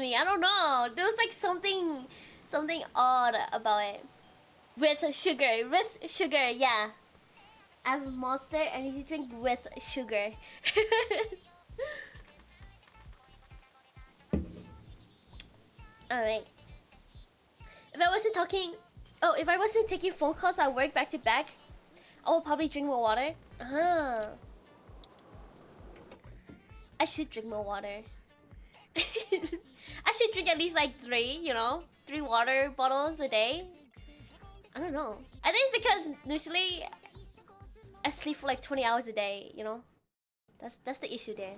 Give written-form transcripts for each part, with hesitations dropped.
me. I don't know. There was like something odd about it. With sugar, yeah. As a monster, energy drink with sugar. Alright. If I wasn't taking phone calls at work back to back, I would probably drink more water. I should drink more water. I should drink at least like 3 water bottles a day. I don't know. I think it's because usually I sleep for like 20 hours a day, you know? That's the issue there.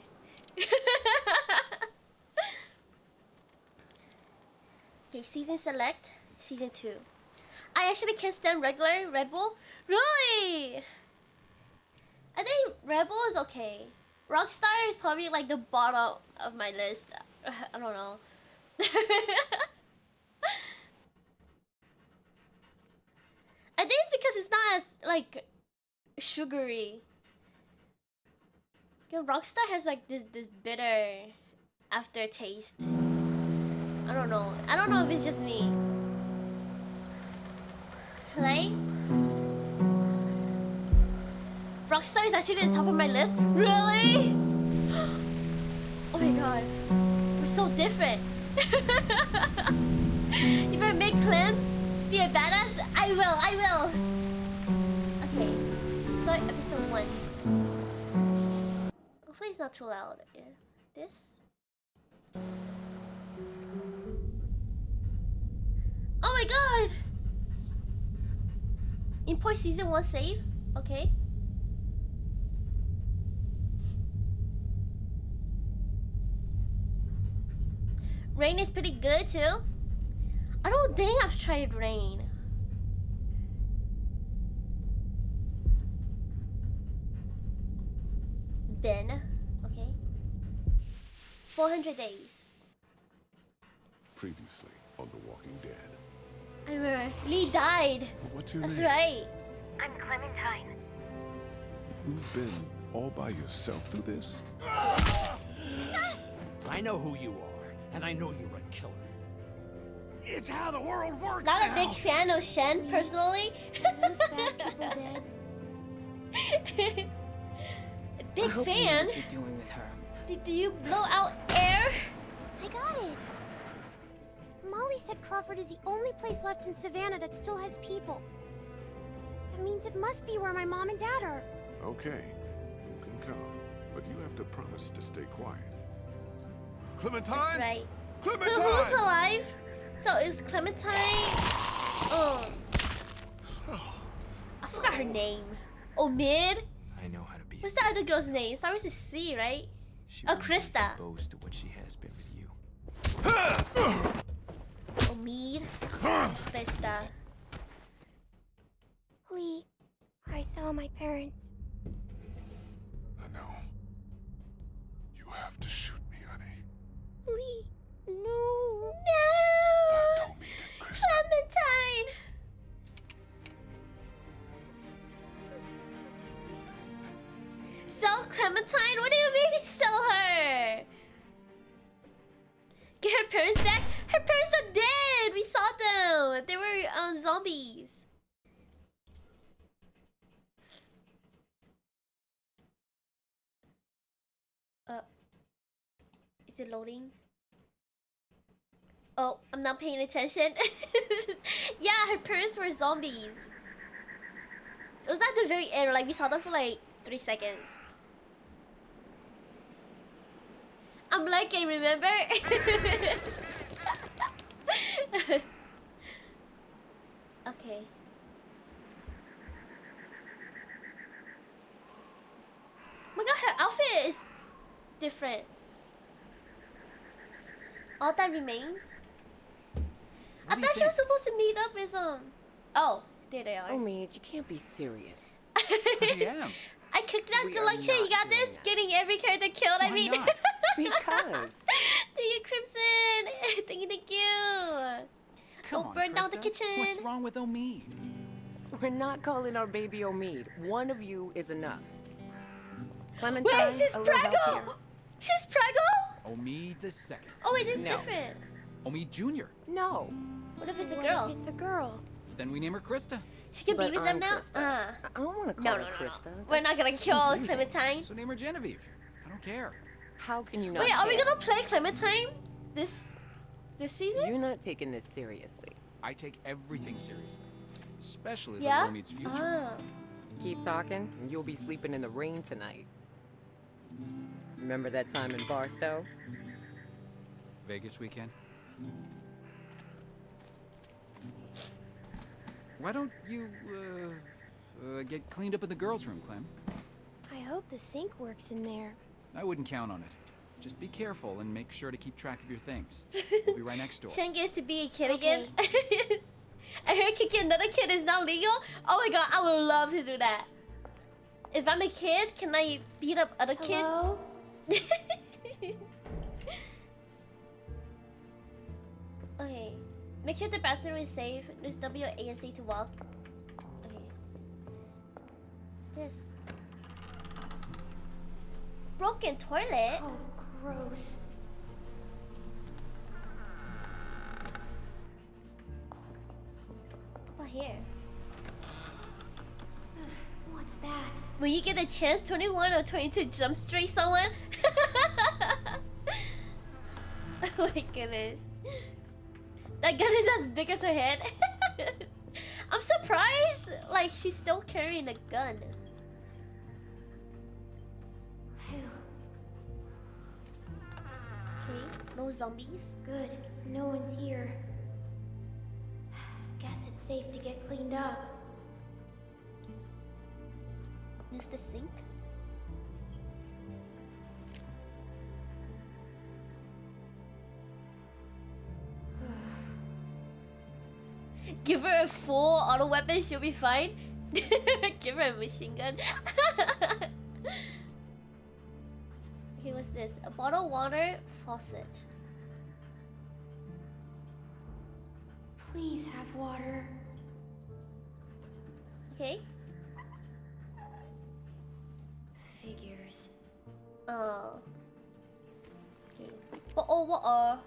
Okay, season select, season 2. I actually can't stand regular Red Bull. Really? I think Red Bull is okay. Rockstar is probably like the bottom of my list. I don't know. I think it's because it's not as like sugary. Yo, Rockstar has like this bitter aftertaste. I don't know. I don't know if it's just me. Right? Rockstar is actually at the top of my list. Really? Oh my god. We're so different. If I make Clem be a badass, I will. Okay. Start episode 1. Hopefully it's not too loud. Yeah. This? Oh my god! Import season 1 save? Okay. Rain is pretty good too. I don't think I've tried Rain. Ben, okay. 400 days. Previously on The Walking Dead. I remember Lee died. What's your That's name? right. I'm Clementine. You've been all by yourself through this? I know who you are, and I know you're a killer. It's how the world works Not now. a big fan of Shen personally. Those bad people dead? A big I hope fan. You know what you're doing with her. Did you blow out air? I got it. Molly said Crawford is the only place left in Savannah that still has people. That means it must be where my mom and dad are. Okay, you can come, but you have to promise to stay quiet. Clementine? That's right. Clementine! Who's alive? So is Clementine? Oh, I forgot her name. Omid? I know how to be. What's that other girl's name? It starts with a C, right? She Oh, won't be Krista. exposed to what she has been with you. Omid. Krista. Lee, I saw my parents. I know. You have to shoot me, honey. Lee, no. No! Don't mean it, Krista. Clementine! Sell Clementine? What do you mean sell her? Get her parents back? Her parents are dead! We saw them! They were zombies. Is it loading? Oh, I'm not paying attention. Yeah, her parents were zombies. It was at the very end, like we saw them for like 3 seconds. I'm liking, remember? Okay. Oh my god, her outfit is different. All That Remains? I thought she was supposed to meet up with Oh, there they are. Oh, Mage, you can't be serious. I am. I kicked out We the are lecture. You not got doing this? that. Getting every character killed. I Why mean, not? Because. thank you, Crimson. Thank you. Come Don't on, burn down the Krista. kitchen. What's wrong with Omid? We're not calling our baby Omid. One of you is enough. Clementine, Wait, she's a little help Prego. here. She's Prego. Omid the second. Oh wait, this is No. different. Omid Jr. No. What if it's a What girl? if it's a girl? Then we name her Krista. She can But be with them I'm now? Krista. I don't want to call No, her no, no, no. Krista. We're not gonna That's kill confusing. Clementine. So name her Genevieve. I don't care. How can you not Wait, are we care? gonna play Clementine this season? You're not taking this seriously. I take everything seriously. Especially Yeah? little Omid's future. Ah. Keep talking, and you'll be sleeping in the rain tonight. Remember that time in Barstow? Vegas weekend. Why don't you, get cleaned up in the girls' room, Clem? I hope the sink works in there. I wouldn't count on it. Just be careful and make sure to keep track of your things. We'll be right next door. Shane gets to be a kid again. I heard kicking another kid is not legal. Oh my god, I would love to do that. If I'm a kid, can I beat up other Hello? kids? Okay. Make sure the bathroom is safe. Use WASD to walk. Okay. This. Broken toilet? Oh, gross. What here? What's that? When you get a chance, 21 or 22 jump street someone? Oh my goodness. That gun is as big as her head. I'm surprised, like, she's still carrying a gun. Phew. Okay, no zombies. Good. No one's here. Guess it's safe to get cleaned up. Use the sink. Give her a full auto weapon, she'll be fine. Give her a machine gun. Okay, what's this? A bottle of water faucet. Please have water. Okay. Figures. Oh. Okay. What?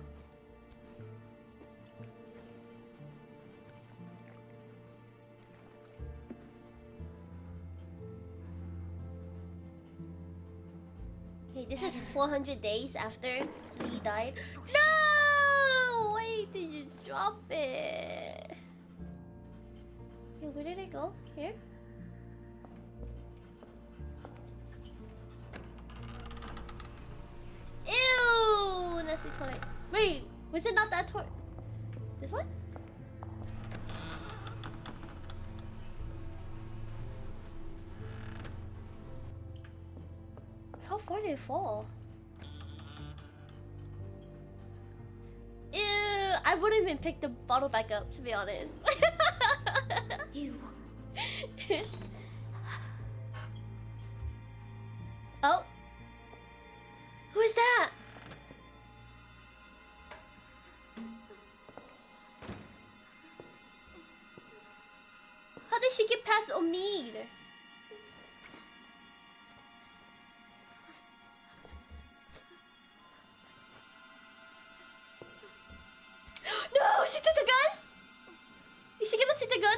Okay, this is 400 days after Lee died. No! Wait, did you drop it? Okay, where did it go? Here? Ew! That's the toilet. Wait, was it not that toilet? This one? How far did it fall? Ew! I wouldn't even pick the bottle back up, to be honest. Ew. Oh! Who is that? How did she get past Omid? No! She took the gun? Is she gonna take the gun?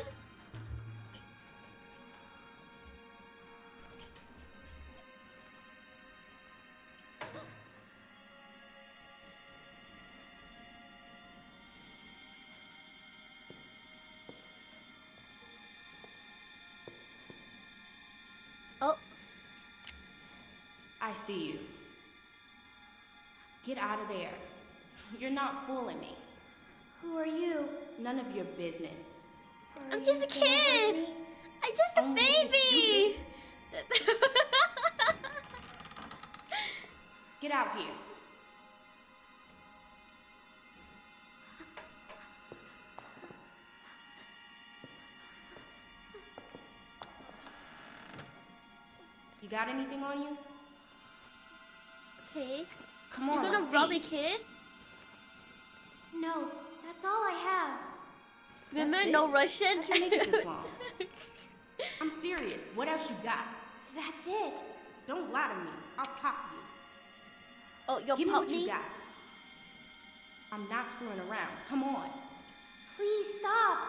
Oh. I see you. Get out of there. You're not fooling me. Who are you? None of your business. Are I'm just you a gonna hurt kid. me? I'm just a Oh, baby. Get out here. You got anything on you? Okay. Come You're on, gonna let's rob see. a kid? No, that's all I have. Remember, That's it? no Russian? How'd you make it this long? I'm serious. What else you got? That's it. Don't lie to me. I'll pop you. Oh, you'll Give me pop what you me? got. I'm not screwing around. Come on. Please stop.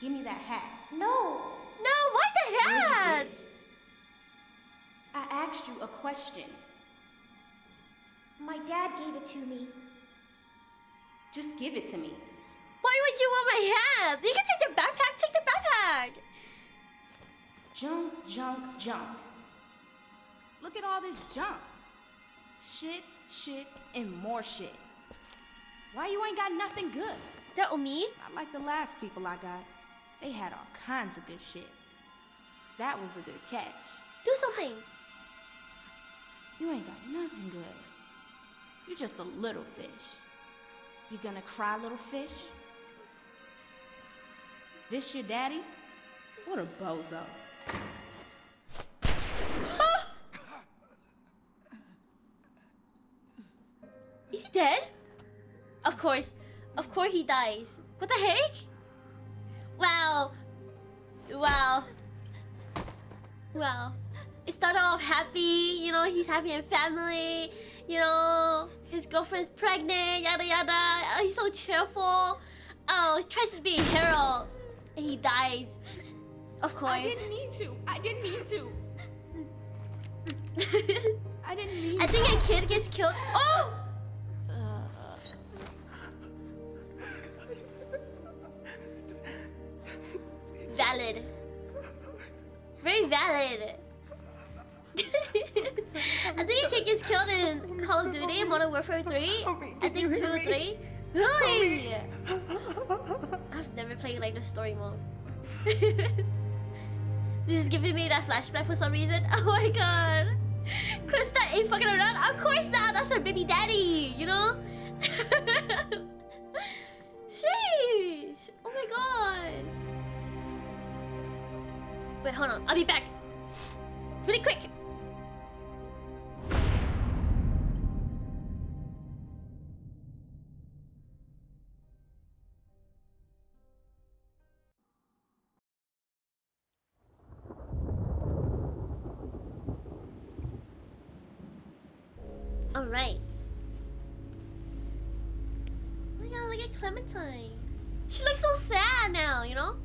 Give me that hat. No. No, what the hat? I asked you a question. My dad gave it to me. Just give it to me. Why would you want my hat? You can take the backpack. Take the backpack. Junk, junk, junk. Look at all this junk. Shit, shit, and more shit. Why you ain't got nothing good? Is that me? Not like the last people I got. They had all kinds of good shit. That was a good catch. Do something. You ain't got nothing good. You're just a little fish. You gonna cry, little fish? This your daddy? What a bozo. Is he dead? Of course he dies. What the heck? Wow. Wow. Wow. It started off happy, you know, he's happy in family, you know, his girlfriend's pregnant, yada yada. Oh, he's so cheerful. Oh, he tries to be a hero. And he dies. Of course. I didn't mean to. I didn't mean to. I didn't mean I think a kid gets killed. Oh! Valid. Very valid. I think a kid gets killed in Call of Duty, Modern Warfare 3. I think 2 or 3. Really? I've never played like the story mode. This is giving me that flashback for some reason. Oh my god. Krista ain't fucking around. Of course not. That's her baby daddy, you know? Sheesh. Oh my god. Wait, hold on. I'll be back. Really quick. Alright. Oh my god, look at Clementine. She looks so sad now, you know?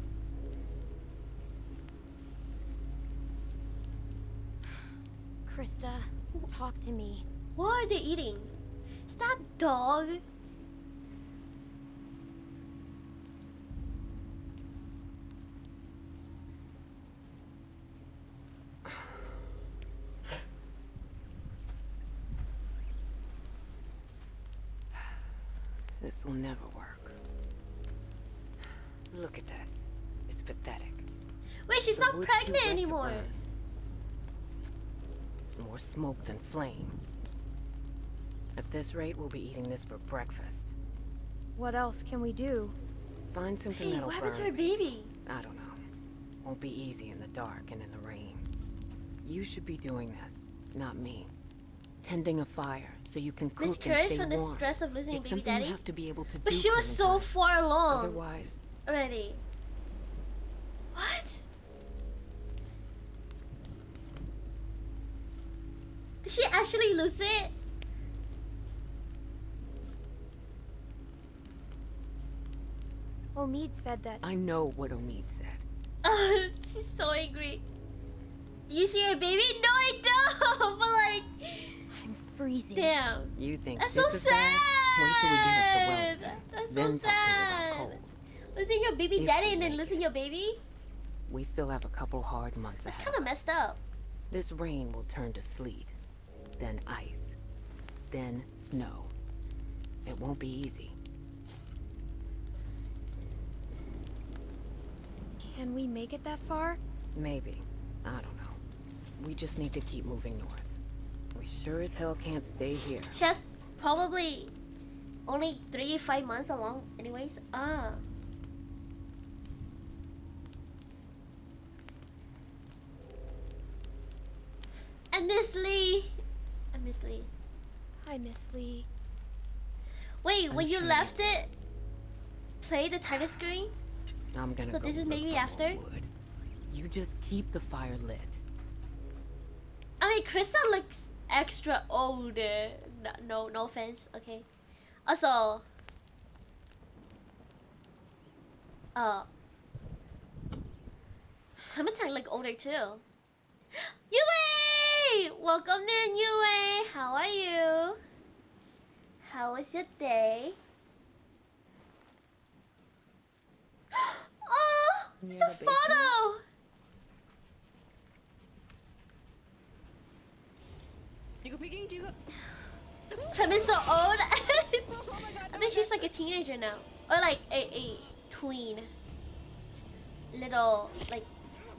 Krista, talk to me. What are they eating? Is that dog? This will never work. Look at this. It's pathetic. Wait, she's The not wood's too pregnant wet to anymore. burn. There's more smoke than flame. At this rate, we'll be eating this for breakfast. What else can we do? Find something Hey, that'll what happened burn. to her baby? I don't know. Won't be easy in the dark and in the rain. You should be doing this, not me. Tending a fire so you can cook and Miscarriage stay from the warm. stress of losing a It's baby something daddy? you have to be able to But do. she was so Clementine. far along Otherwise, already. What? Did she actually lose it? Omid said that. I know what Omid said. Oh, she's so angry. You see her baby? No, I don't. But like, I'm freezing. damn. You think That's this so is bad? Wait till we get up to sad. Wellington. That's Then so talk to me sad. about cold. Losing your baby If daddy we and then make losing your baby? We still have a couple hard months That's ahead. kind of messed up. This rain will turn to sleet, then ice, then snow. It won't be easy. Can we make it that far? Maybe. I don't know. We just need to keep moving north. We sure as hell can't stay here. She has probably only 3-5 months along anyways. Ah. And Miss Lee. I miss Lee. I miss Lee. Wait, I'm when you sure left it, play the title screen? I'm gonna So go this is look maybe for more after? wood. You just keep the fire lit. I mean, Krista looks extra old. No offense. Okay. Also, Clementine look older too. Yue! Welcome in, Yue. How are you? How was your day? Oh, it's a photo. Clement's so old. I think she's like a teenager now, or like a tween. Little like,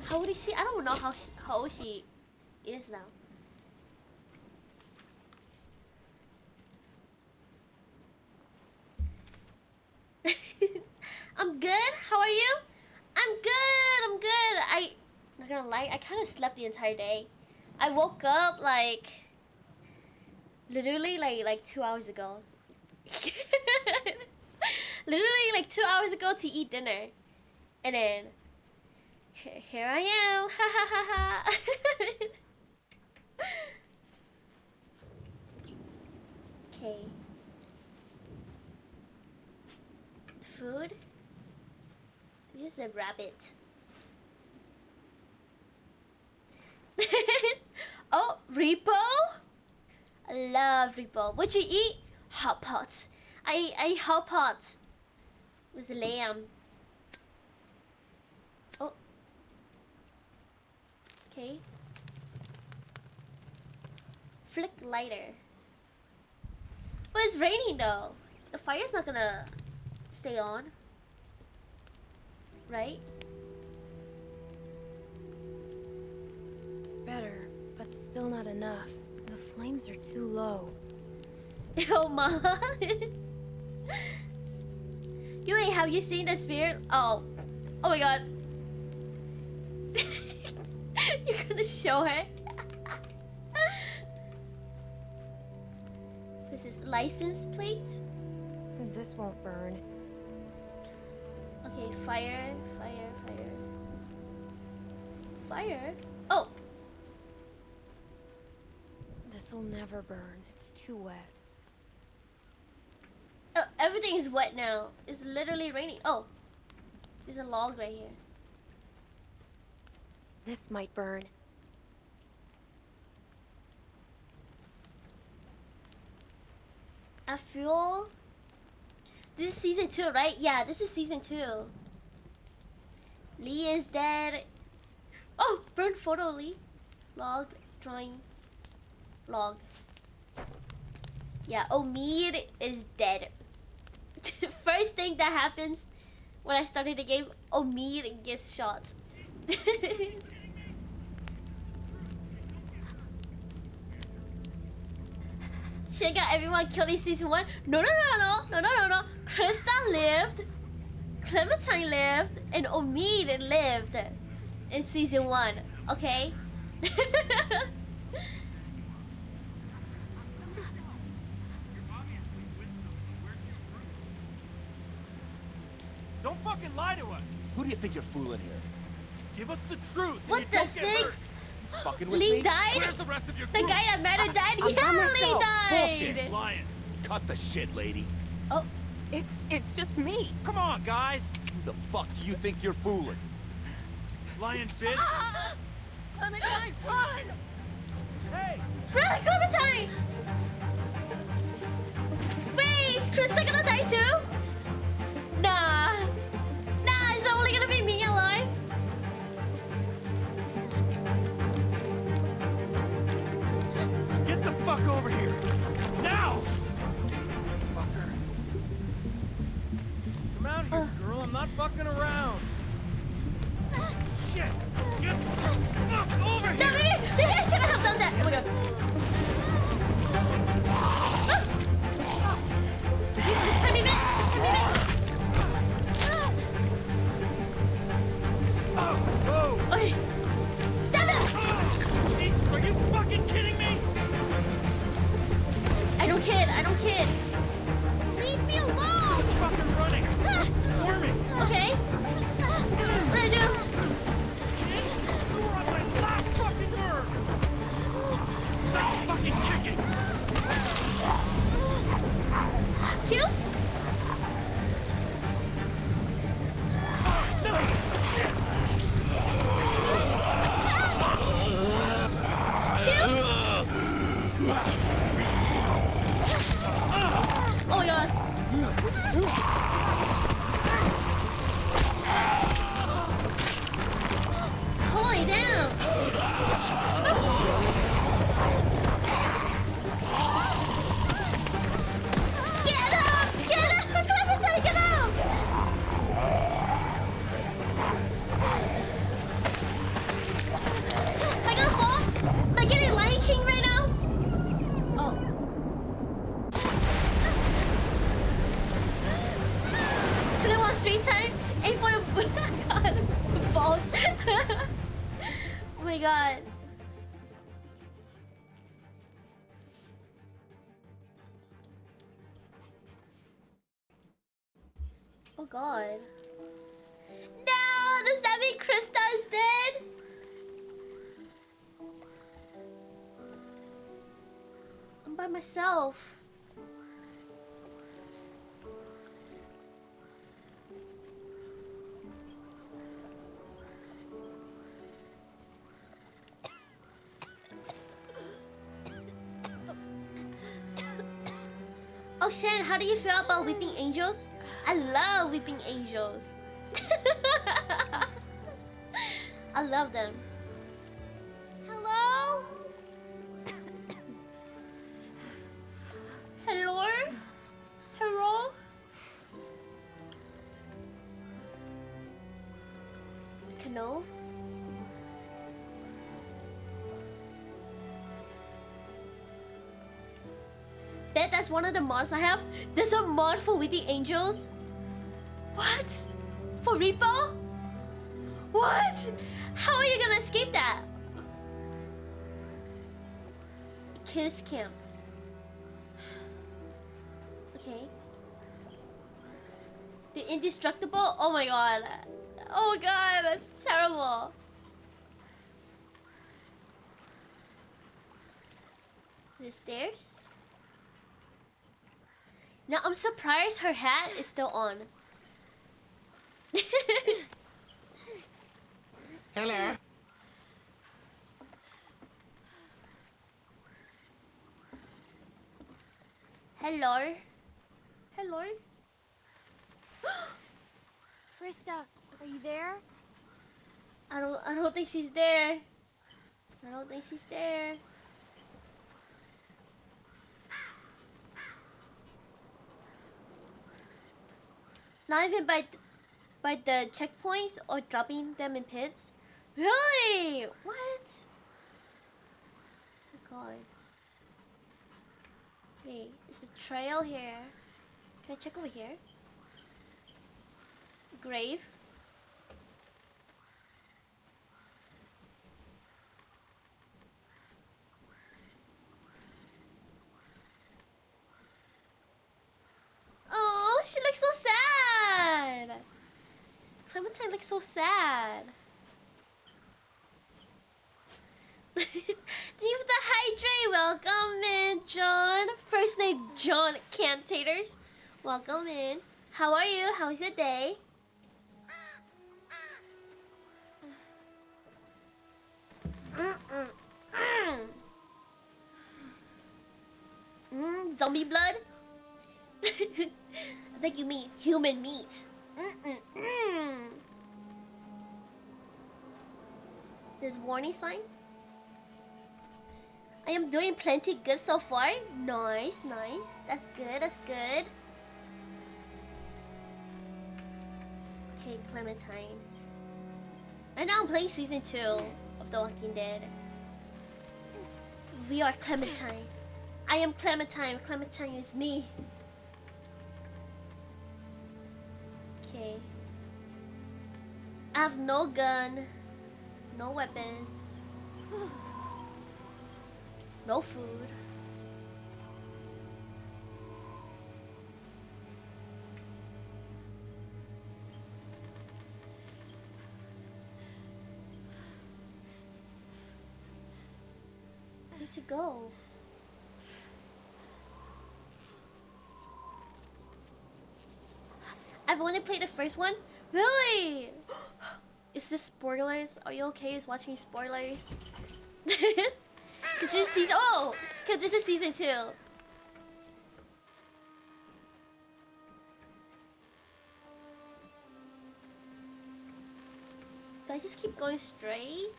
how old is she? I don't know how old she is now. I'm good. How are you? I'm good. I'm good. Not gonna lie, I kind of slept the entire day. I woke up like literally like 2 hours ago. Literally like 2 hours ago to eat dinner, and then here I am. Ha ha ha ha. Okay. Food. This is a rabbit. Oh, Repo? I love Repo. What you eat? Hot pot. I eat hot pot with lamb. Oh. Okay. Flick lighter. But it's raining though. The fire's not gonna stay on. Right? Better, but still not enough. The flames are too low. Yo, Mama. Wait, have you seen the spirit? Oh my god. You're gonna show her? This is license plate. This won't burn. Okay, fire. Fire? Oh! This'll never burn. It's too wet. Oh, everything is wet now. It's literally raining. Oh, there's a log right here. This might burn. A fuel. This is season 2, right? Yeah, this is season 2. Lee is dead. Oh, burn photo, Lee. Log, drawing, log. Yeah, Omid is dead. First thing that happens when I started the game, Omid gets shot. She got everyone killed in season 1. No. Krista lived, Clementine lived, and Omid lived in season 1. Okay? Don't fucking lie to us! Who do you think you're fooling here? Give us the truth! What and the you don't get sick? hurt. Fucking with Lee me? died? Where's the rest of your The group? guy that mattered died? I'm by Yeah, Lee myself. died! Bullshit, lying. Cut the shit, lady. Oh, It's just me. Come on, guys! Who the fuck do you think you're fooling? Lying bitch! Clementine, run! Hey! run, Clementine! Wait, is Krista gonna die too? Nah, it's only gonna be me alive. Get the fuck over here! Now! Fucker. Come out here, girl. I'm not fucking around. Shit! Get the fuck over No, here! maybe I shouldn't have done that. Oh my god. Come me back. Oh, whoa! Okay. Stop him! Jesus, are you fucking kidding me? I don't kid. Leave me alone! Fucking running! Squirming! Okay. What do I do? You were on my last fucking nerve! Stop fucking time, aim for the God, balls. Oh my god. Oh god. No! Does that mean Krista is dead? I'm by myself. Oh Shan, how do you feel about weeping angels? I love weeping angels. I love them. Hello? Hello? Hello? Cano? Bet that's one of the mods I have. There's a mod for weeping angels. What? For Repo? What? How are you gonna escape that? Kiss camp. Okay. The indestructible? Oh my god. Oh god, that's terrible. The stairs? Now I'm surprised her hat is still on. Hello. Hello. Hello. Krista, are you there? I don't think she's there. I don't think she's there. Not even by the checkpoints or dropping them in pits. Really? What? Oh god. Wait, there's a trail here. Can I check over here? Grave. Oh, she looks so sad. Clementine looks so sad. Thank you for the hydrate. Welcome in, John. First name John Cantators. Welcome in. How are you? How's your day? Zombie blood? I think you mean human meat. There's warning sign. I am doing plenty good so far. Nice, nice. That's good, that's good. Okay, Clementine. Right now I'm playing season 2 of The Walking Dead. We are Clementine. I am Clementine. Clementine is me. Okay. I have no gun, no weapons, no food. I need to go. I've only played the first one. Really? Is this spoilers? Are you okay with watching spoilers? Cause this is season. Oh, cause this is season 2. Do I just keep going straight?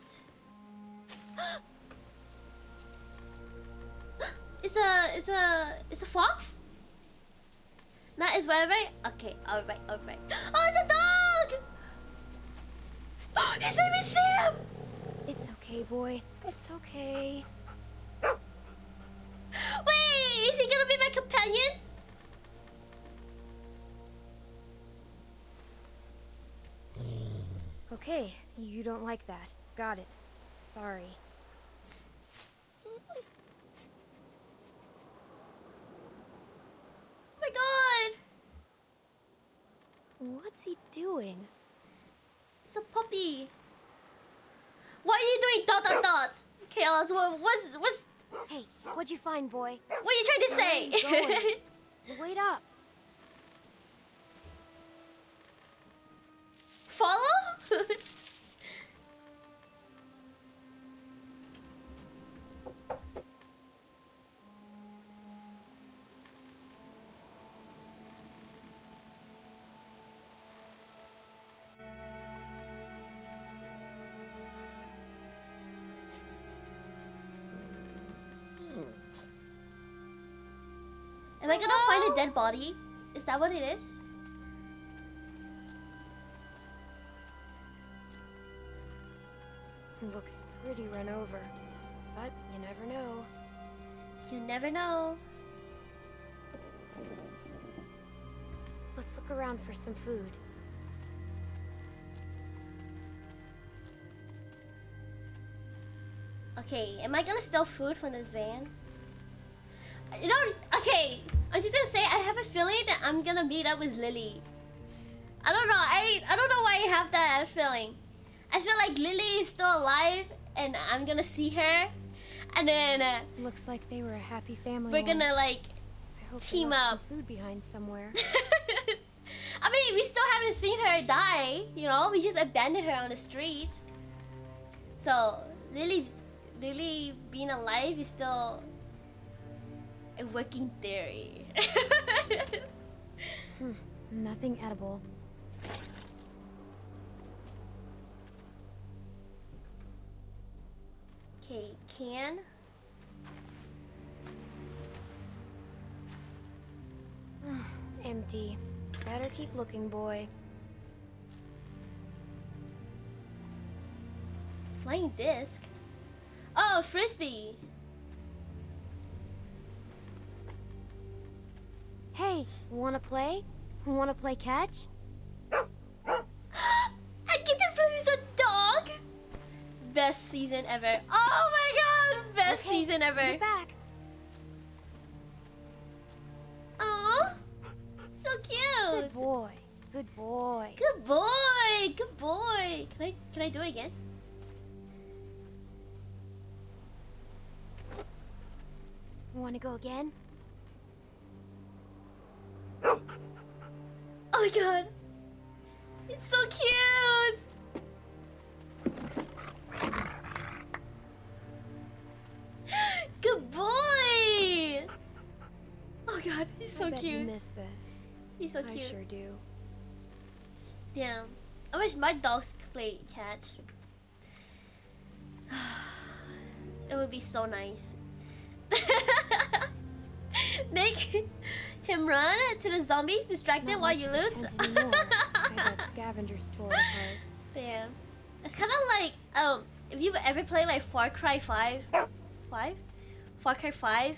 It's a fox? That is right. Okay, alright. Oh, it's a dog! His name is Sam! It's okay, boy. It's okay. Wait, is he gonna be my companion? Okay, you don't like that. Got it. Sorry. Oh my god! What's he doing? It's a puppy. What are you doing? Dot dot dot. Chaos. What's Hey, what'd you find, boy? what are you trying to Where are you say? going? Wait up. Follow? Am I gonna find a dead body? Is that what it is? Looks pretty run over. But you never know. You never know. Let's look around for some food. Okay, am I gonna steal food from this van? You know, okay, I'm just gonna say I have a feeling that I'm gonna meet up with Lily. I don't know, I don't know why I have that feeling. I feel like Lily is still alive and I'm gonna see her, and then Looks like they were a happy family. we're gonna once. like I hope they team left up. some food behind somewhere. I mean, we still haven't seen her die, you know, we just abandoned her on the street. So Lily being alive is still a working theory. Nothing edible. Okay, can. Empty. Better keep looking, boy. Flying disc? Oh, frisbee. Hey, wanna play? Wanna play catch? I get to play with a dog. Best season ever. Oh my god, best Okay, season ever. Get back. Aw, so cute. Good boy. Good boy. Good boy. Good boy. Can I do it again? Wanna go again? Oh my god. It's so cute. Good boy. Oh god, he's so I bet you cute. miss this. He's so I cute. sure do. Damn. I wish my dogs could play catch. It would be so nice. Make him run to the zombies, distracted Not while much you of a loot. tent anymore. I bet scavengers tore it apart. Damn. It's kind of like if you've ever played like Far Cry 5, Far Cry 5,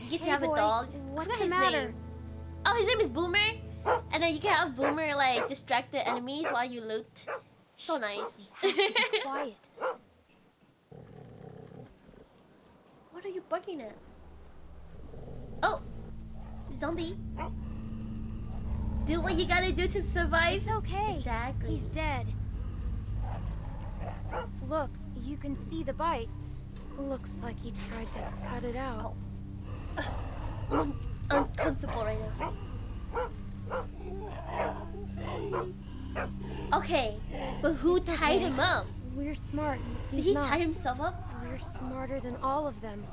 you get to Hey, have boy, a dog. what's What's the his matter? name? Oh, his name is Boomer. And then you can have Boomer like distract the enemies while you loot. So nice. We have to be quiet. What are you barking at? Oh, zombie. Do what you gotta do to survive. It's okay. Exactly. He's dead. Look, you can see the bite. Looks like he tried to cut it out. I'm uncomfortable right now. Okay, but who It's tied okay. him up? We're smart. Did He's he not. tie himself up? We're smarter than all of them.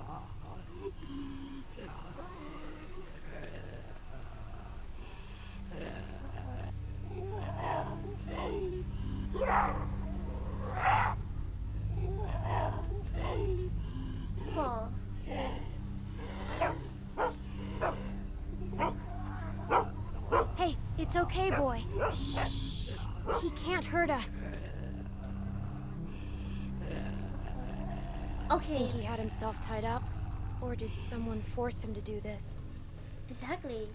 Huh. Hey, it's okay, boy. Shh. He can't hurt us. Okay, Think he had himself tied up? Or did someone force him to do this? exactly.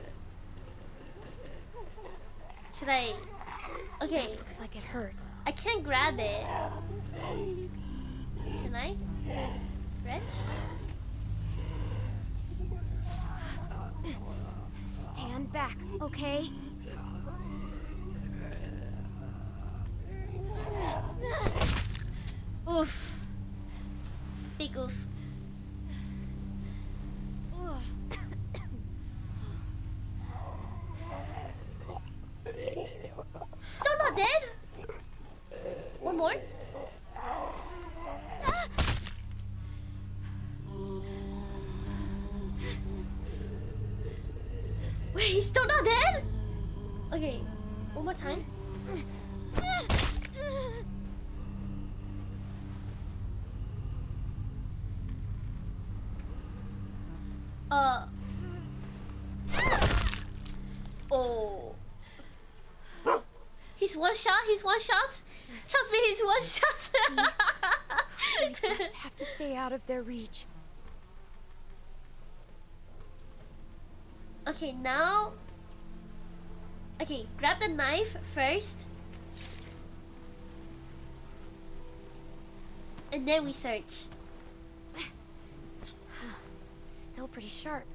Should I? Okay, Looks like it hurt. I can't grab it. Can I? Rich? Stand back, okay? Oof. Big oof. Still not dead? One more? Wait, he's still not dead? Okay, one more time. Oh. He's one shot, he's one shot. Trust me, he's one shot. We just have to stay out of their reach. Okay, now. Okay, grab the knife first. And then we search. Still pretty sharp.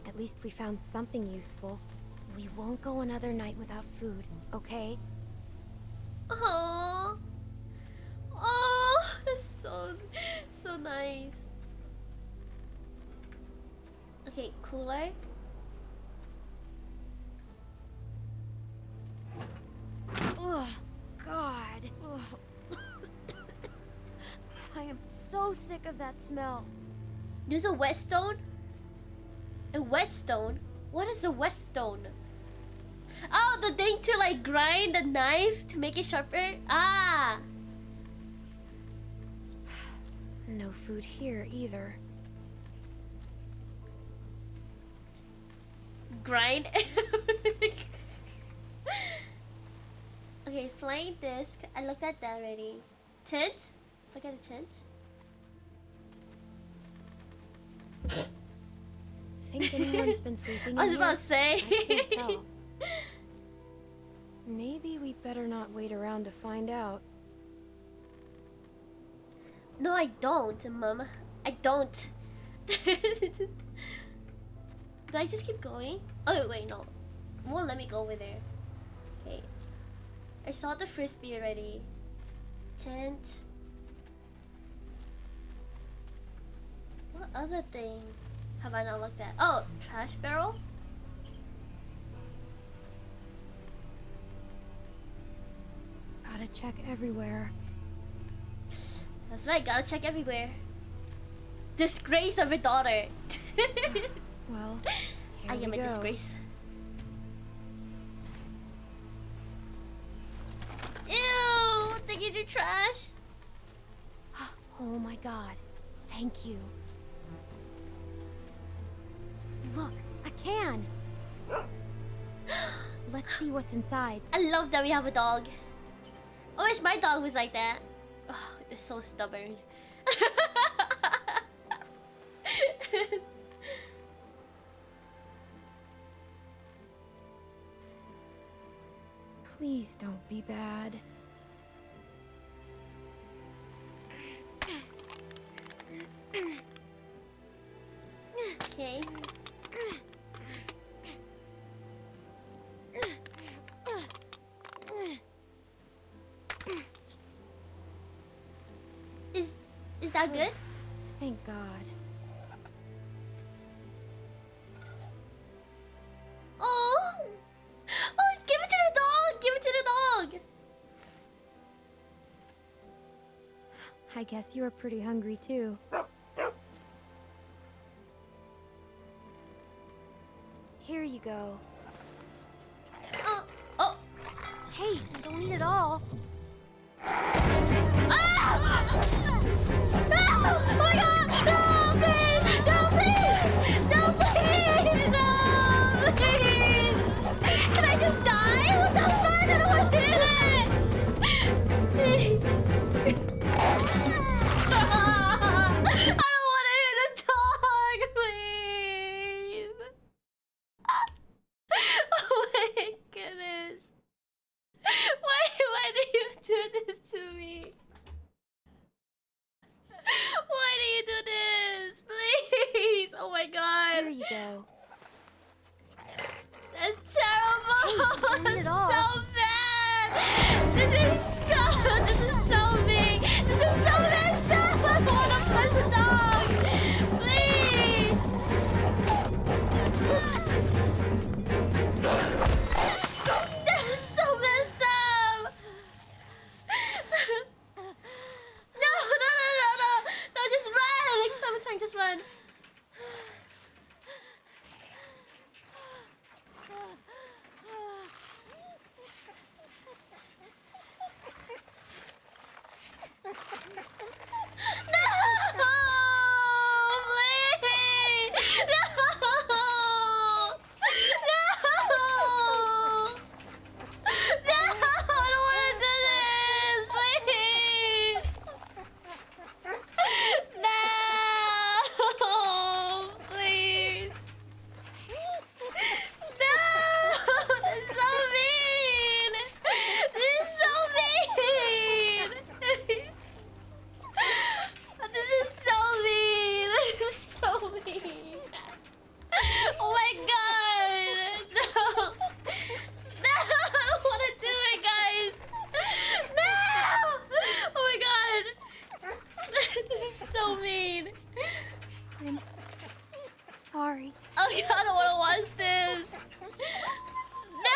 At least we found something useful. We won't go another night without food, okay? Aww. Oh, that's so nice. Okay, cooler. Oh, God. Ugh. I am so sick of that smell. There's a whetstone? A whetstone? What is a whetstone? Oh, the thing to like grind the knife to make it sharper? Ah! No food here either. Grind? Okay, flying disc. I looked at that already. Tent? Look at the tent. Think anyone's been sleeping in I was about to here? say. I can't tell. Maybe we better not wait around to find out. No, I don't, Mom. I don't. Do I just keep going? Oh, wait, no. It won't let me go over there. Okay. I saw the frisbee already. Tent. What other thing have I not looked at? Oh, trash barrel? Gotta check everywhere. That's right, gotta check everywhere. Disgrace of a daughter. Well, I here am we a go. disgrace. Ew! Think you do trash? Oh my God. Thank you. Look, a can. Let's see what's inside. I love that we have a dog. I wish my dog was like that. Oh, they're so stubborn. Please don't be bad. Okay. Is that good? Thank God. Oh! Oh, give it to the dog! Give it to the dog! I guess you're pretty hungry too. Here you go. Oh! Oh! Hey, don't eat it all. Ah! No! Oh my God! No, please! No, please! No, please! No, please! Can I just die? What the fuck? I don't want to do it! I don't want to hit the dog, please! Oh my goodness! Why do you do this Oh my god. Here you go. That's terrible. Hey, you turned it off. So bad. This is so big. This is so messed up. I want to press the dog. Please. That is so messed up. No, just run. Clementine, just run. Sorry. Oh god, I don't want to watch this. No!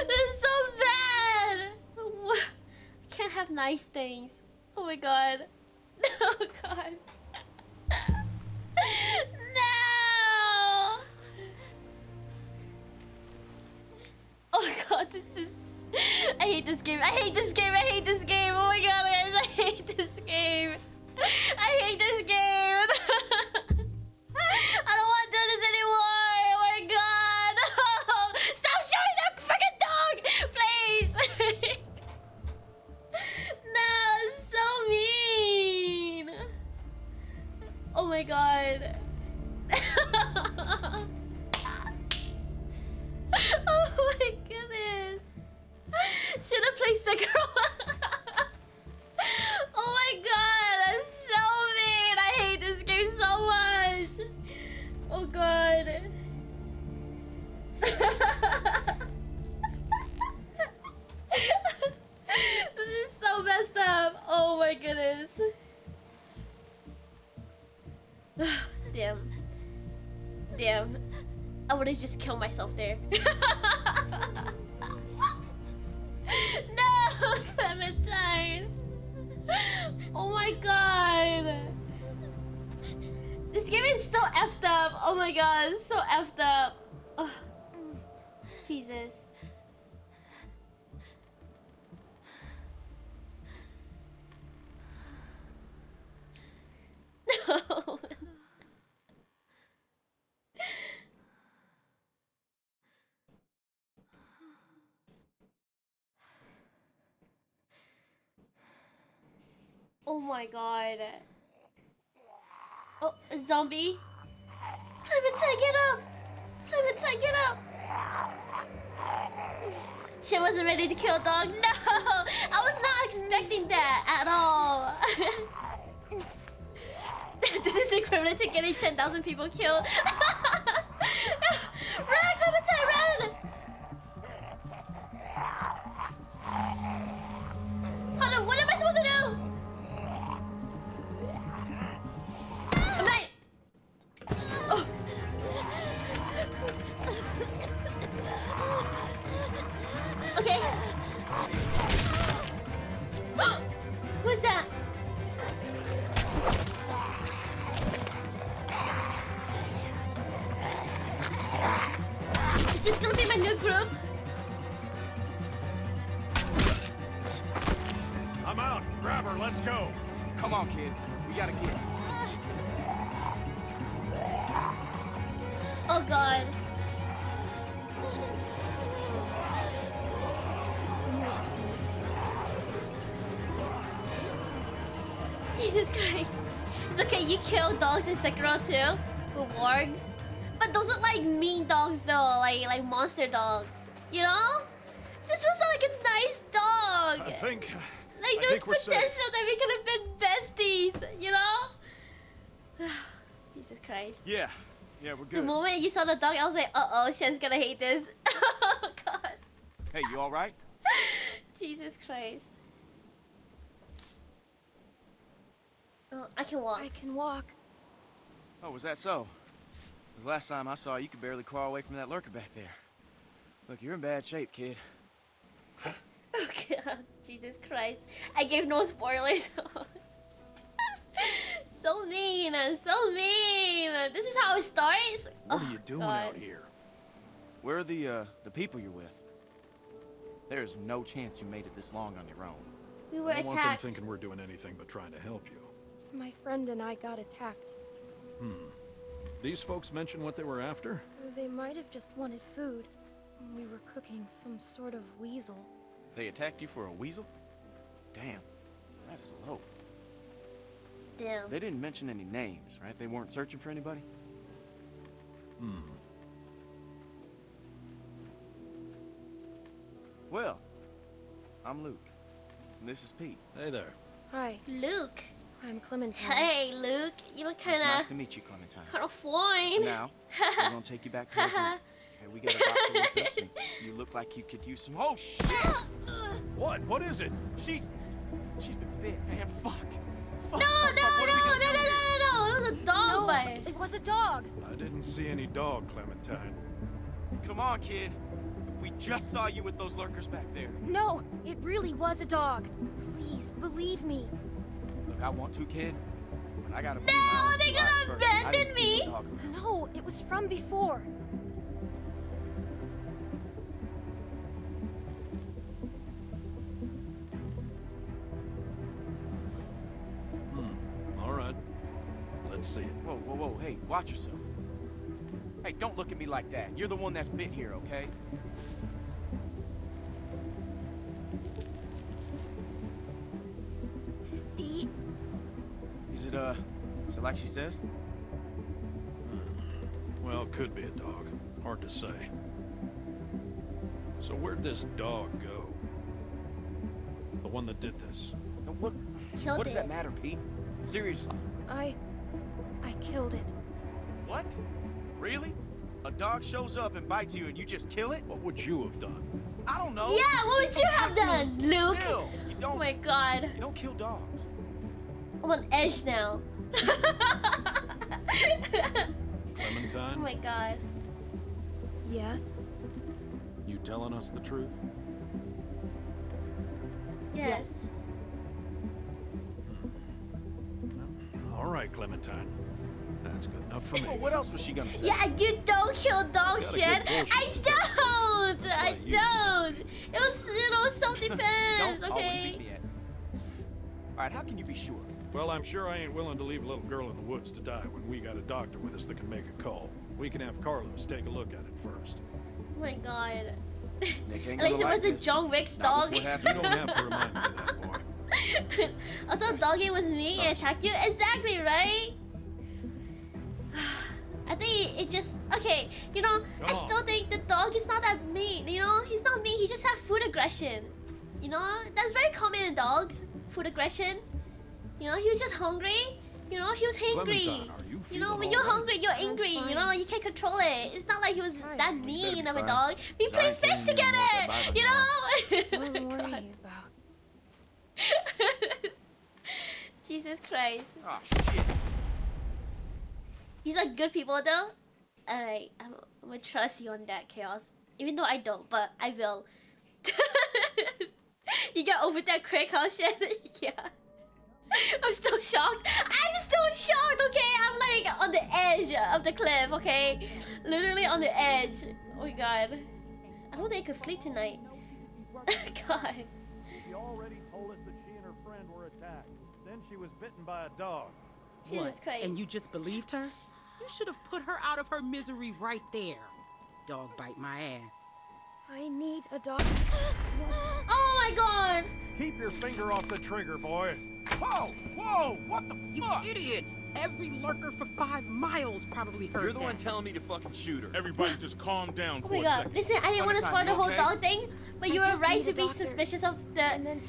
This is so bad. I can't have nice things. Oh my god. Oh god. No! Oh god, this is... I hate this game. I hate this game. I hate this game. Oh my god, guys, I hate this game. I hate this game. I don't want to do this anymore. Oh my god. No. Stop showing that freaking dog, please. No, it's so mean. Oh my god. Oh my goodness. Should have played Sekiro. Oh my god, that's so mean. I hate this game so much. Oh god. This is so messed up. Oh my goodness. Damn. Damn. I would have just killed myself there. No, Clementine. Oh my god. This game is so effed up. Oh my god, it's so effed up. Oh. Jesus. No. Oh my god. Oh, a zombie. Clementine, get up! Clementine, get up! She wasn't ready to kill a dog. No! I was not expecting that at all. This is equivalent to getting 10,000 people killed. Run, Clementine, run! Hold on, what am I supposed to do? I'm not... Oh. Okay. Who's that? Is this gonna be my new group? I'm out. Grab her. Let's go. Come on, kid. We gotta get. Oh god. Jesus Christ. It's okay, you kill dogs in Sekiro too? With wargs? But those are like mean dogs though, like monster dogs. You know? This was like a nice dog. I think Like, there's potential that we could have been besties, you know? Jesus Christ. Yeah, we're The good. moment you saw the dog, I was like, uh-oh, Shen's gonna hate this. Oh, God. Hey, you all right? Jesus Christ. Oh, I can walk. I can walk. Oh, was that so? 'Cause last time I saw you could barely crawl away from that lurker back there. Look, you're in bad shape, kid. Oh, God. Jesus Christ. I gave no spoilers. So mean. So mean. This is how it starts? What are you doing out here? Where are the people you're with? There's no chance you made it this long on your own. We were I don't want them attacked. thinking we're doing anything but trying to help you. My friend and I got attacked. These folks mention what they were after? They might have just wanted food. We were cooking some sort of weasel. They attacked you for a weasel? Damn, that is low. Damn. They didn't mention any names, right? They weren't searching for anybody? Well, I'm Luke, and this is Pete. Hey there. Hi, Luke. I'm Clementine. Hey, Luke. You look It's nice kind to meet you, Clementine. of fine. Now, we're gonna take you back to the group. Hey, we got a doctor with us, and you look like you could use some. Oh shit! What? What is it? She's been bit, man. Fuck. No, What are we gonna do here? no. It was a dog bite. It was a dog. I didn't see any dog, Clementine. Come on, kid. We just saw you with those lurkers back there. No, it really was a dog. Please, believe me. Look, I want to, kid, but I gotta. No, they're gonna abandon me. No, it was from before. All right. Let's see it. Whoa, hey, watch yourself. Hey, don't look at me like that. You're the one that's bit here, okay? See? Is it like she says? Well, could be a dog. Hard to say. So where'd this dog go? The one that did this? What Killed does it. that matter, Pete? Seriously. I killed it. What? Really? A dog shows up and bites you and you just kill it? What would you have done? I don't know. Yeah, what would you have done, Luke? Still, you Oh don't. my God. You don't kill dogs. I'm on edge now. Clementine? Oh my God. Yes? You telling us the truth? Yes. All right, Clementine. That's good enough for Well, me. what else was she gonna say? Yeah, you don't kill dogs, Got a Shen. good bullshit I to don't. I Why, you- don't. It was, self-defense. Don't always Okay. beat me at. All right, how can you be sure? Well, I'm sure I ain't willing to leave a little girl in the woods to die when we got a doctor with us that can make a call. We can have Carlos take a look at it first. Oh my God. Nick ain't At least it gonna like wasn't this. John Wick's Not dog. with what You happened. don't have to remind me of that, boy. Also, doggy was me and attacked you. Exactly, right? I think it just okay. You know, I Come on. still think the dog is not that mean. You know, he's not mean. He just has food aggression. You know, that's very common in dogs. Food aggression. You know, he was just hungry. You know, he was hangry. Clementine, are you You know, feeling when you're all right? hungry, you're angry. You know, you can't control it. It's not like he was that You better mean be of a fine, dog. We 'cause I play ain't fish feeling any more together. of that You Bible know. Don't worry God. about. Jesus Christ. Oh shit. These are good people though. Alright, I'm gonna trust you on that, Chaos. Even though I don't, but I will. You got over that quick, huh, Shen? Yeah. I'm still shocked. I'm still shocked, okay? I'm like on the edge of the cliff, okay? Literally on the edge. Oh my god. I don't think I could sleep tonight. God. She already told us that she and her friend were attacked. Then she was bitten by a dog. Jesus Christ. And you just believed her? You should have put her out of her misery right there. Dog bite my ass. I need a dog. Oh my god! Keep your finger off the trigger, boy. Whoa! Whoa! What the You fuck? idiot! Every lurker for 5 miles probably heard You're the that. one telling me to fucking shoot her. Everybody just calm down Oh for my a god. second. Listen, I didn't want to spoil the whole dog thing, but you I were just right need to a be doctor. suspicious of the. And then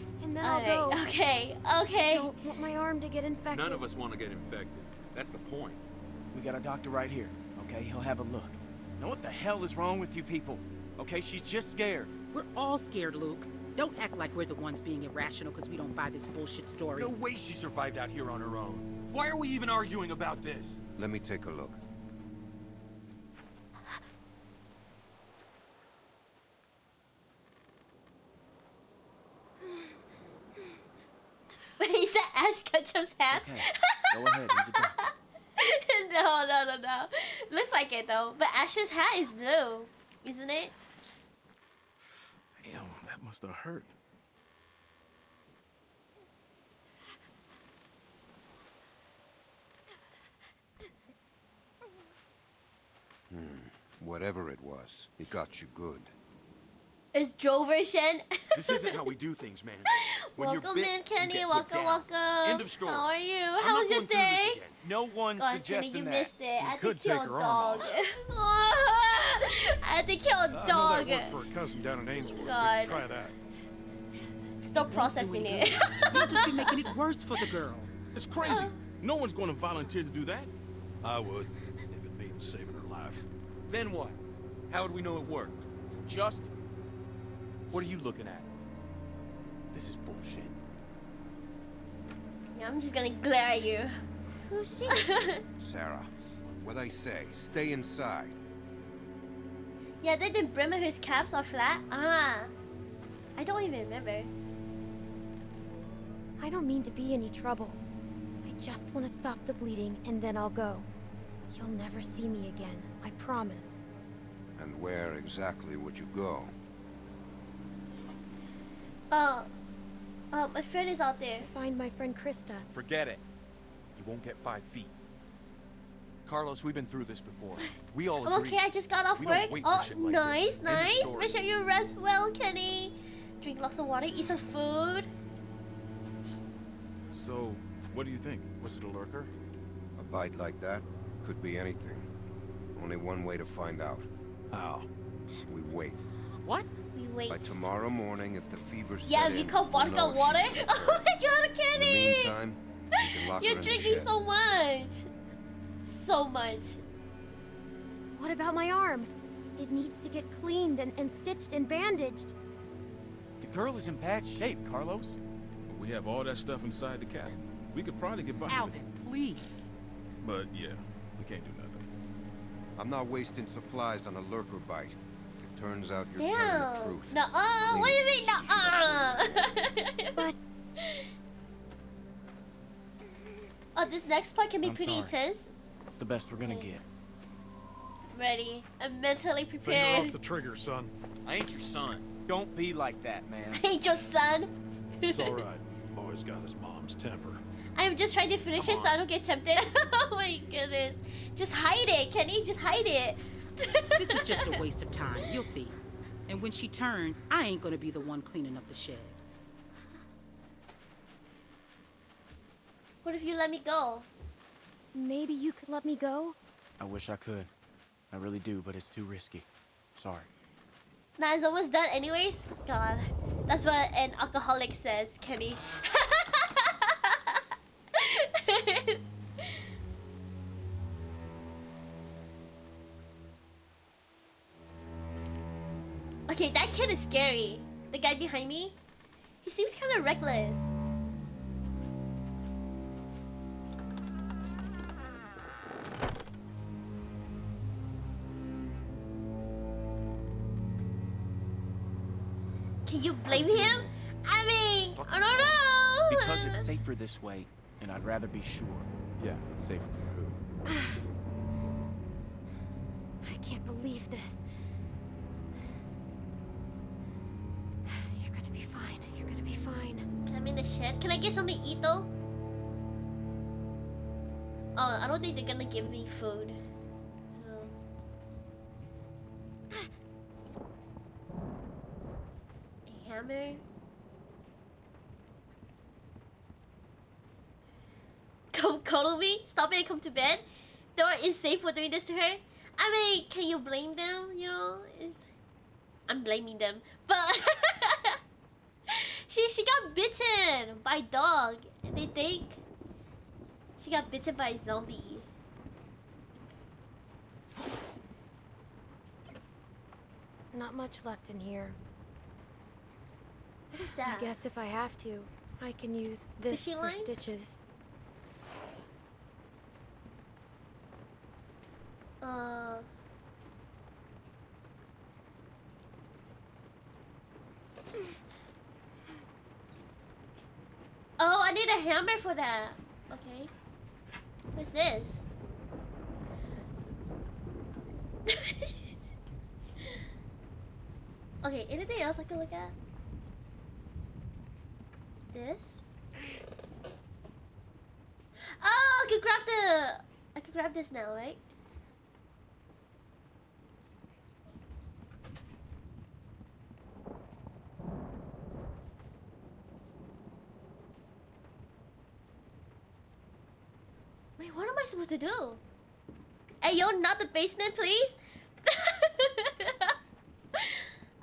I'll go. Okay, okay. I don't want my arm to get infected. None of us want to get infected. That's the point. We got a doctor right here, okay? He'll have a look. Now what the hell is wrong with you people? Okay, she's just scared. We're all scared, Luke. Don't act like we're the ones being irrational because we don't buy this bullshit story. No way she survived out here on her own. Why are we even arguing about this? Let me take a look. Wait, is that Ash Ketchum's hat? Okay, go ahead, he's a doctor. No. Looks like it though. But Ash's hat is blue, isn't it? Damn, that must have hurt. Whatever it was, it got you good. It's Joe version. This isn't how we do things, man. When Welcome you're bit, in, Kenny. you get Welcome, put down. welcome. End of story. How are you? I'm How not was your going through this day? again. No one God, Kenny, suggesting you that. missed it. I had to could kill take a her dog. arm I had to kill a I know dog. that worked for a cousin down in Ainsworth. God. Try that. Still processing Doing it. You'll just be making it worse for the girl. It's crazy. No one's going to volunteer to do that. I would, if it means saving her life. Then what? How would we know it worked? Just What are you looking at? This is bullshit. Yeah, I'm just gonna glare at you. Who's she? Sarah, what I say, stay inside. Yeah, didn't Brimmer his caps are flat? Ah. I don't even remember. I don't mean to be any trouble. I just want to stop the bleeding and then I'll go. You'll never see me again, I promise. And where exactly would you go? My friend is out there. To find my friend Krista. Forget it. You won't get 5 feet. Carlos, we've been through this before. We all I'm agree. okay, I just got off We don't work. wait for Oh, shit like nice, this. End of nice. story. Make sure you rest well, Kenny. Drink lots of water, eat some food. So, what do you think? Was it a lurker? A bite like that could be anything. Only one way to find out. How? We wait. What? We wait. By tomorrow morning, if the fever Yeah, set if you in, cut we'll vodka know water. she's gonna Oh my god, In the Kenny! meantime, you can lock her You're in the drinking shed. so much. So much. What about my arm? It needs to get cleaned and stitched and bandaged. the girl is in bad shape, Carlos. We have all that stuff inside the cabin. We could probably get by with it. Alvin, please. But yeah, we can't do nothing. I'm not wasting supplies on a lurker bite. If it turns out you're telling the Damn. truth. Nuh-uh. What do you mean, nuh-uh? But Oh, this next part can be I'm pretty sorry. intense. It's the best we're gonna get. Ready. I'm mentally Finger prepared. off the trigger, son. I ain't your son. Don't be like that, man. Ain't your son. It's all right. Boy's got his mom's temper. I'm just trying to finish it so I don't get tempted. Oh my goodness. Just hide it, Kenny. Just hide it. This is just a waste of time. You'll see. And when she turns, I ain't gonna be the one cleaning up the shed. What if you let me go? maybe you could let me go? I wish I could. I really do, but it's too risky. Sorry. Nah, it's almost done anyways. God. That's what an alcoholic says, Kenny. Okay, that kid is scary. The guy behind me, he seems kind of reckless. Can you blame him? I mean, I don't know. Because it's safer this way, and I'd rather be sure. Yeah, safer for who? I can't believe this. You're gonna be fine. You're gonna be fine. I'm in the shed. Can I get something to eat though? Oh, I don't think they're gonna give me food. No. A hammer. come cuddle me, stop it and come to bed. They were insane for doing this to her. I mean, can you blame them? You know, I'm blaming them, but she got bitten by a dog. And they think she got bitten by a zombie. Not much left in here. What is that? I guess if I have to, I can use this Fishing for line? stitches. Oh, I need a hammer for that. Okay. What's this? Okay, anything else I can look at? This? Oh, I could grab this now, right? Wait, what am I supposed to do? Hey, yo, not the basement, please.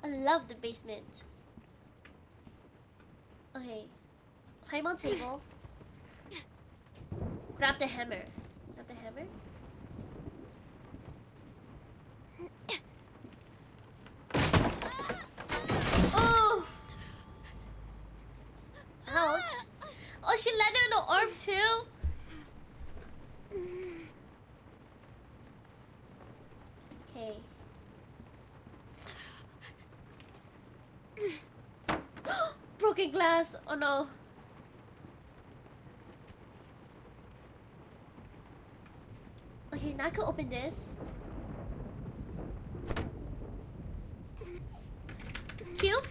I love the basement. Okay. Climb on table. Grab the hammer. Grab the hammer. Oh! Ouch. Oh, she landed in the arm too? Okay. Broken glass. Oh no. Okay, now I can open this. Cute.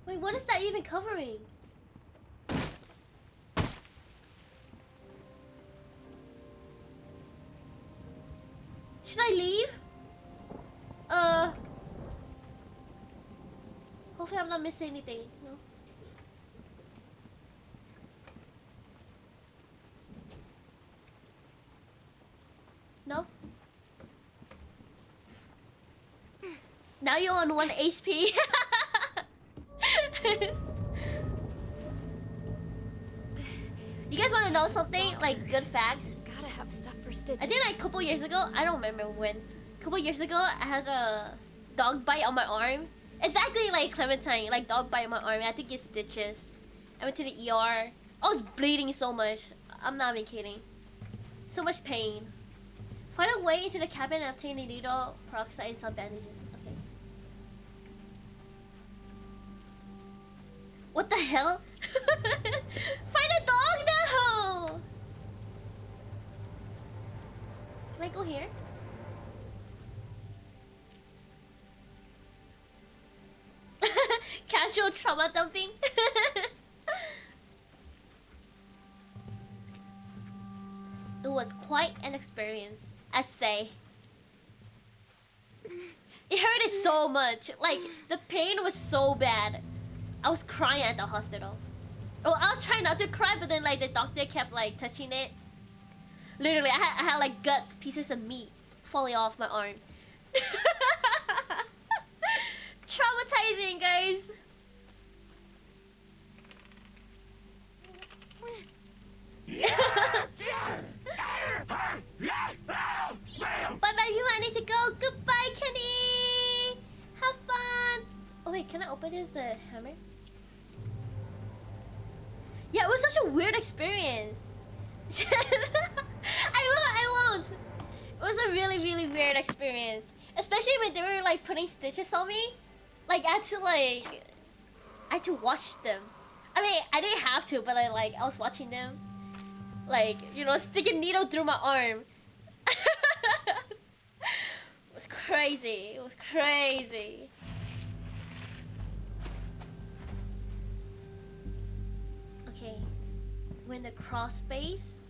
Wait, what is that even covering? Should I leave? Hopefully I'm not missing anything. No. No? Now you're on 1 HP. You guys want to know something? Like, good facts? Gotta have stuff for stitches. I think like a couple years ago, I don't remember when. A couple years ago, I had a dog bite on my arm. Exactly like Clementine, like dog bite on my arm. I had to get stitches. I went to the ER. I was bleeding so much. I'm not even kidding. So much pain. Find a way into the cabin and obtain a needle, peroxide, and some bandages. Okay. What the hell? Find a dog now! Can I go here? Casual trauma dumping. It was quite an experience, I say. It hurted so much. Like, the pain was so bad. I was crying at the hospital. Oh, I was trying not to cry, but then like the doctor kept like touching it. Literally, I had like guts, pieces of meat falling off my arm. Traumatizing, guys. Bye-bye, you. I need to go. Goodbye, Kenny. Have fun. Oh wait, can I open this the hammer? Yeah, it was such a weird experience. I won't. It was a really, really weird experience. Especially when they were like putting stitches on me. Like I had to watch them. I mean, I didn't have to, but I was watching them. Like, you know, stick a needle through my arm. It was crazy. It was crazy. Okay. We're in the cross space.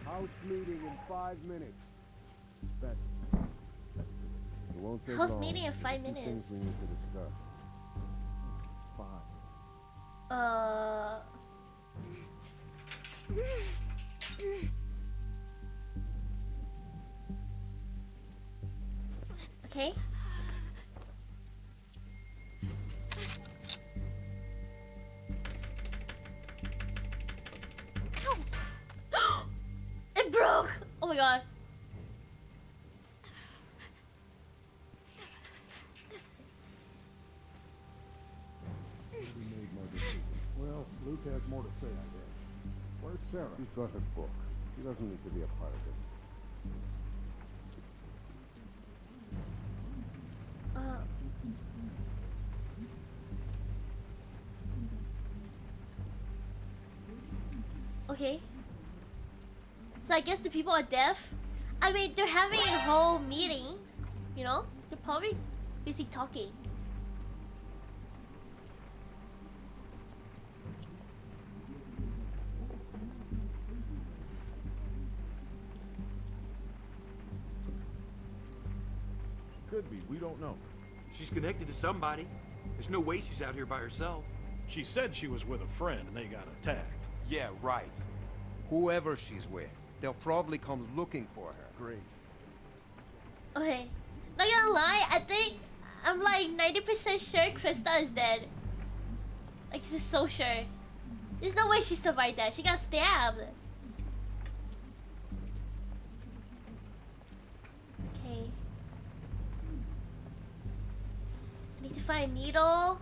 House meeting in 5 minutes. It won't take House long. meeting in 5 Two minutes. things we need to discuss. Okay. It broke! Oh my god. We made my decision. Well, Luke has more to say, I guess. Where's Sarah? She's got her book. She doesn't need to be a part of it. Okay. So I guess the people are deaf. I mean, they're having a whole meeting, you know? They're probably busy talking. Could be, we don't know. She's connected to somebody. There's no way she's out here by herself. She said she was with a friend and they got attacked. Yeah, right. Whoever she's with, they'll probably come looking for her. Great. Okay. Not gonna lie, I think I'm like 90% sure Krista is dead. Like, just so sure. There's no way she survived that. She got stabbed. Okay. I need to find a needle.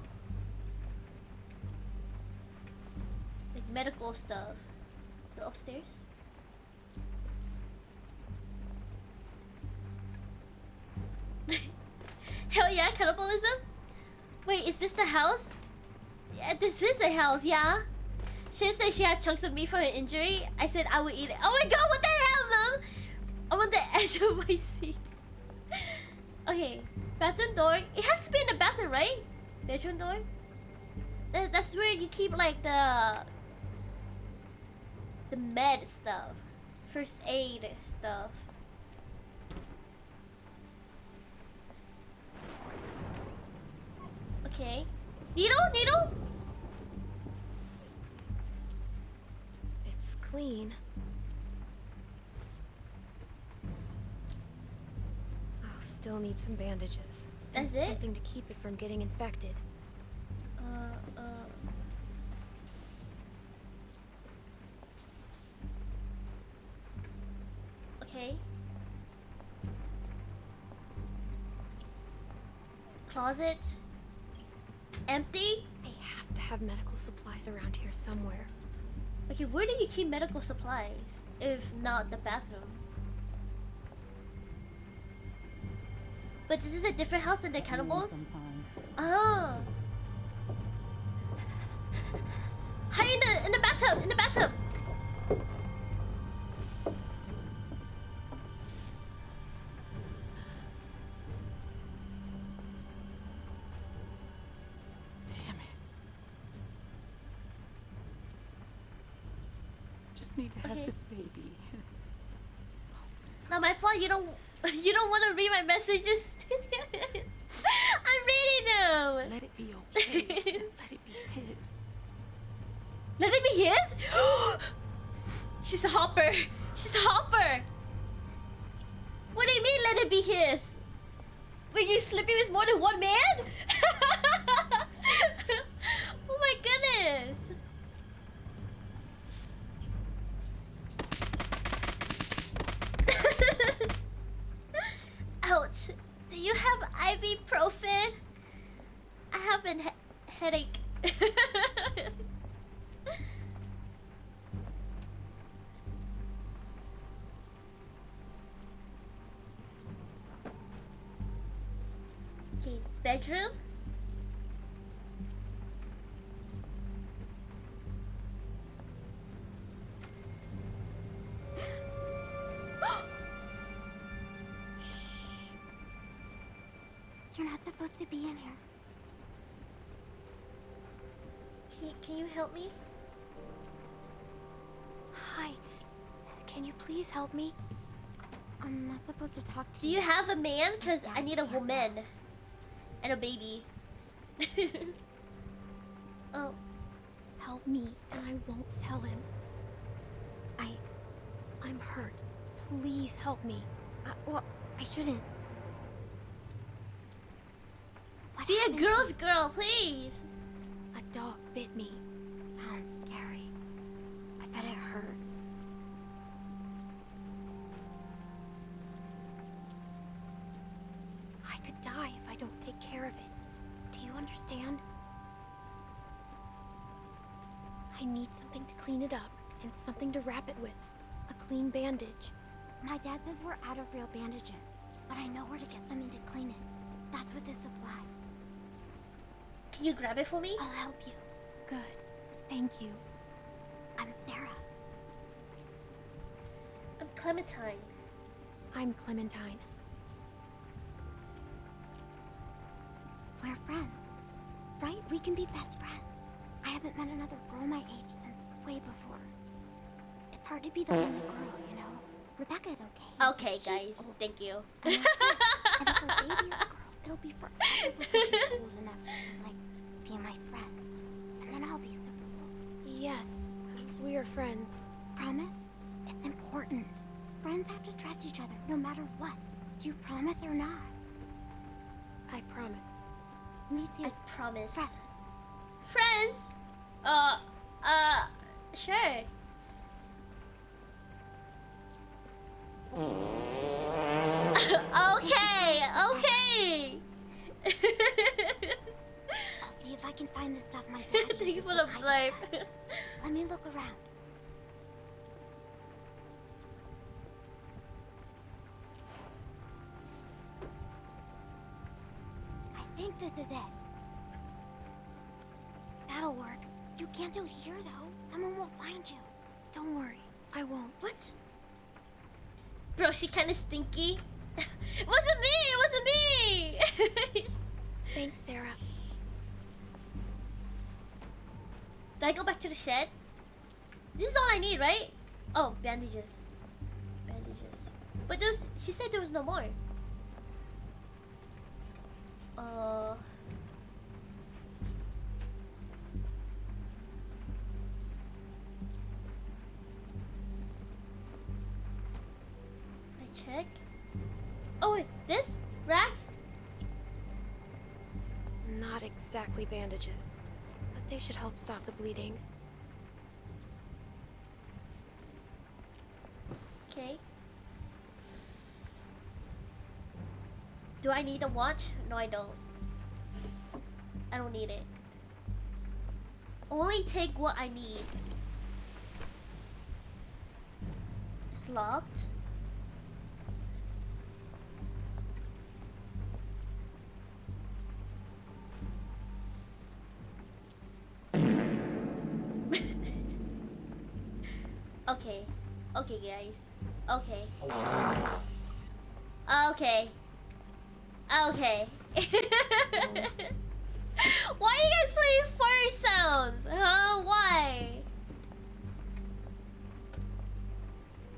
Like medical stuff. Go upstairs. Hell yeah, cannibalism? Wait, is this the house? Yeah, this is a house, yeah. She said she had chunks of meat from her injury. I said I would eat it. Oh my god, what the hell, Mom? I'm on the edge of my seat. Okay, bathroom door. It has to be in the bathroom, right? Bedroom door? That's where you keep like the med stuff. First aid stuff. Okay. Needle? It's clean. I'll still need some bandages. That's and it? something to keep it from getting infected. Okay. Closet. Empty? They have to have medical supplies around here somewhere. Okay, where do you keep medical supplies? If not the bathroom? But this is a different house than the cannibals? Oh. Hide in the bathtub! In the bathtub! Need to have Okay. this baby. Not my fault. You don't want to read my messages. I'm reading them. Let it be okay. Let it be his. Let it be his? She's a hopper. She's a hopper. What do you mean let it be his? Were you sleeping with more than one man? Oh my goodness. Ouch. Do you have ibuprofen? I have a headache. Okay, bedroom. You're not supposed to be in here. Can you help me? Hi. Can you please help me? I'm not supposed to talk to Do you. you have a man? Because I need a woman. And a baby. Oh. help me, and I won't tell him. I'm hurt. Please help me. Well, I shouldn't. Be a girl's girl, please. A dog bit me. Sounds scary. I bet it hurts. I could die if I don't take care of it. Do you understand? I need something to clean it up and something to wrap it with. A clean bandage. My dad says we're out of real bandages, but I know where to get something to clean it. That's what this supplies. Can you grab it for me? I'll help you. Good. Thank you. I'm Sarah. I'm Clementine. I'm Clementine. We're friends, right? We can be best friends. I haven't met another girl my age since way before. It's hard to be the only girl, you know? Rebecca's okay. Okay, She's guys. old. Thank you. And that's it. And if her baby is a girl, it'll be forever before she's old enough to, like, be my friend. And then I'll be super old. Yes, we are friends. Promise? It's important. Friends have to trust each other, no matter what. Do you promise or not? I promise. Me too. I promise. Friends. Friends? Sure. Okay, okay. I'll see if I can find the stuff my dad Thank you uses for when the I blame. get back. Let me look around. I think this is it. That'll work. You can't do it here, though. Someone will find you. Don't worry, I won't. What? Bro, she kind of stinky. It wasn't me. It wasn't me. Thanks, Sarah. Do I go back to the shed? This is all I need, right? Oh, bandages. Bandages. But there's. She said there was no more. I check. Oh wait, this rags? Not exactly bandages, but they should help stop the bleeding. Okay. Do I need a watch? No, I don't. I don't need it. Only take what I need. It's locked. Okay. Okay, guys. Okay. Okay. Okay. Why are you guys playing fart sounds? Huh?